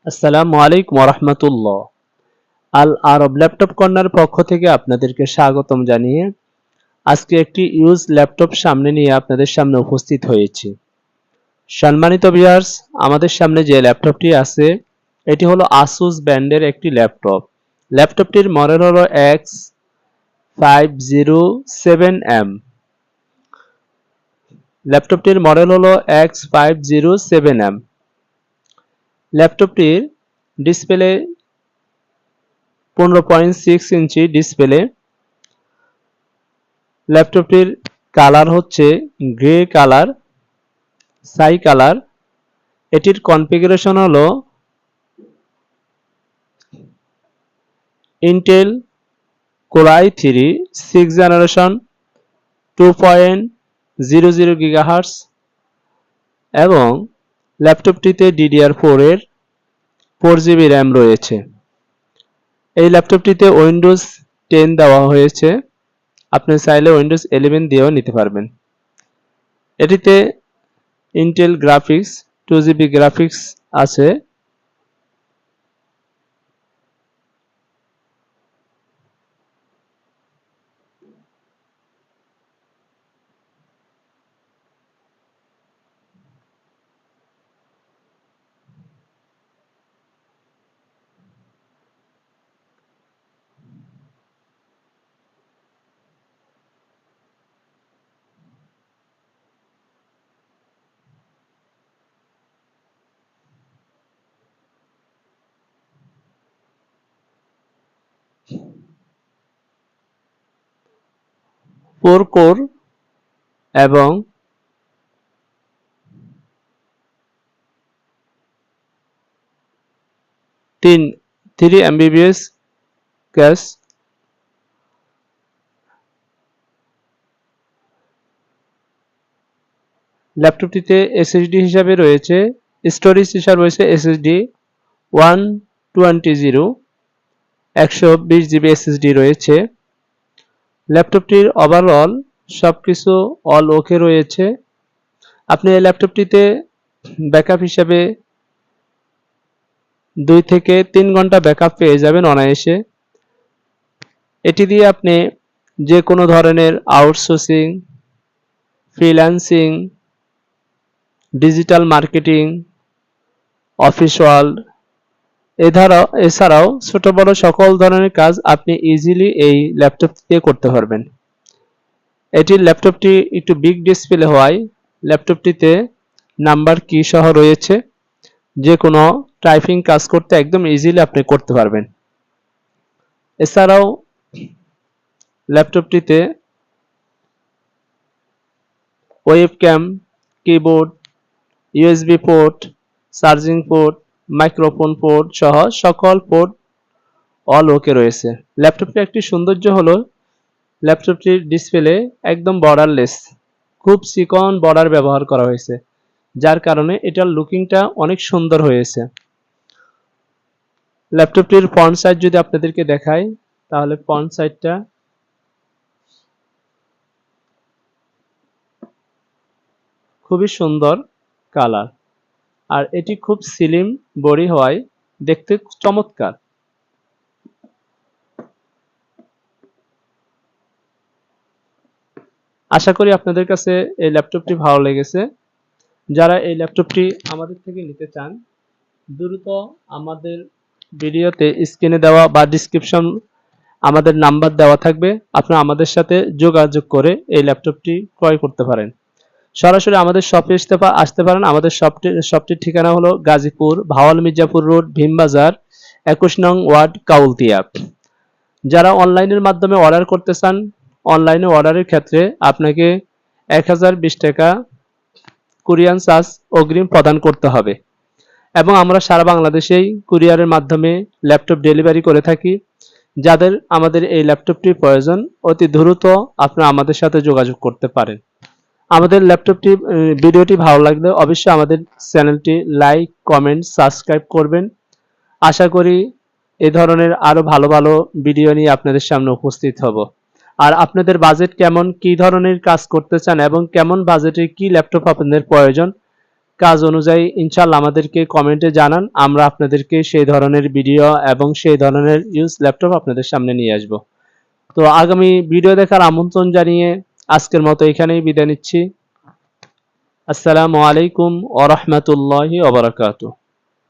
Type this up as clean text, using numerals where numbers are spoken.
আসসালামু আলাইকুম ওয়া আল আরব ল্যাপটপ কর্নার পক্ষ থেকে আপনাদেরকে স্বাগতম জানিয়ে আজকে একটি ইউজ ল্যাপটপ সামনে নিয়ে আপনাদের সামনে উপস্থিত হয়েছি। সম্মানিত ভিউয়ার্স, আমাদের সামনে যে ল্যাপটপটি আছে এটি হলো আসুস ব্র্যান্ডের একটি ল্যাপটপ। ল্যাপটপটির মডেল হলো X507M। ল্যাপটপটির মডেল হলো X507M। ল্যাপটপটির display 15.6 inch display. ল্যাপটপটির colour হচ্ছে গ্রে কালার, ছাই কালার। এটির কনফিগারেশন হলো Intel core i3 6th generation 2.00 GHz এবং ল্যাপটপটিতে DDR4 এর 4GB র্যাম রয়েছে। এই ল্যাপটপটিতে উইন্ডোজ 10 দেওয়া হয়েছে, আপনি চাইলে উইন্ডোজ 11 দিয়েও নিতে পারবেন। এটিতে ইন্টেল গ্রাফিক্স 2GB গ্রাফিক্স আছে। ফোর কোর এবং 3 MBPS ক্যাশ। ল্যাপটপটিতে SSD হিসাবে রয়েছে, স্টোরেজ হিসাবে রয়েছে SSD 120 120GB SSD রয়েছে। ল্যাপটপটির ওভারঅল সবকিছু অল ওকে রয়েছে। আপনি এই ল্যাপটপটিতে ব্যাকআপ হিসাবে 2 থেকে 3 ঘন্টা ব্যাকআপ পেয়ে যাবেন অনায়াসে। এটি দিয়ে আপনি যে কোনো ধরনের outsourcing, freelancing, digital marketing, office world এছাড়াও ছোট বড় সকল ধরনের কাজ আপনি ইজিলি এই ল্যাপটপ দিয়ে করতে পারবেন। এটির ল্যাপটপটি একটু বিগ ডিসপ্লে হওয়ায় ল্যাপটপটিতে নাম্বার কি সহ রয়েছে, যে কোনো টাইপিং কাজ করতে একদম ইজিলি আপনি করতে পারবেন। এছাড়াও ল্যাপটপটিতে webcam, keyboard, USB port, charging port, microphone port সহ সকল পোর্ট অল ওকে রয়েছে। ল্যাপটপটির একটি সৌন্দর্য হলো ল্যাপটপটির ডিসপ্লে একদম বর্ডারলেস, খুব চিকন বর্ডার ব্যবহার করা হয়েছে, যার কারণে এটার লুকিংটা অনেক সুন্দর হয়েছে। ল্যাপটপটির ফন্ট সাইজ যদি আপনাদেরকে দেখাই, তাহলে ফন্ট সাইজটা খুবই সুন্দর কালার, আর এটি খুব স্লিম বডি হওয়ায় দেখতে চমৎকার। আশা করি আপনাদের কাছে এই ল্যাপটপটি ভালো লেগেছে। যারা এই ল্যাপটপটি আমাদের থেকে নিতে চান, দ্রুত আমাদের ভিডিওতে স্ক্রিনে দেওয়া বা ডিসক্রিপশন আমাদের নাম্বার দেওয়া থাকবে, আপনারা আমাদের সাথে যোগাযোগ করে এই ল্যাপটপটি ক্রয় করতে পারেন। সরাসরি আমাদের শপে আসতে পারেন। আমাদের শপটির ঠিকানা হলো গাজীপুর ভাওয়াল মির্জাপুর রোড, ভীমবাজার, 21 নং ওয়ার্ড, কাউলতিয়া। যারা অনলাইনের মাধ্যমে অর্ডার করতে চান, অনলাইনে অর্ডারের ক্ষেত্রে আপনাকে 1020 টাকা কুরিয়ান চার্জ অগ্রিম প্রদান করতে হবে এবং আমরা সারা বাংলাদেশেই কুরিয়ারের মাধ্যমে ল্যাপটপ ডেলিভারি করে থাকি। যাদের আমাদের এই ল্যাপটপটির প্রয়োজন, অতি দ্রুত আপনারা আমাদের সাথে যোগাযোগ করতে পারেন। আমাদের ভিডিওটি ভালো লাগলে অবশ্যই আমাদের চ্যানেলটি লাইক, কমেন্ট, সাবস্ক্রাইব করবেন। আশা করি এই ধরনের আরো ভালো ভালো ভিডিও নিয়ে আপনাদের সামনে উপস্থিত হব। আর আপনাদের বাজেট কেমন, কি ধরনের কাজ করতে চান এবং কেমন বাজেটে কি ল্যাপটপ আপনাদের প্রয়োজন, কাজ অনুযায়ী ইনশাআল্লাহ আমাদেরকে কমেন্টে জানান, আমরা আপনাদেরকে সেই ধরনের ভিডিও এবং সেই ধরনের ইউজ ল্যাপটপ আপনাদের সামনে নিয়ে আসব। তো আগামী ভিডিও দেখার আমন্ত্রণ জানিয়ে আজকের মতো এখানেই বিদায় নিচ্ছি। আসসালামু আলাইকুম ওয়া রাহমাতুল্লাহি ওয়া বারাকাতুহু।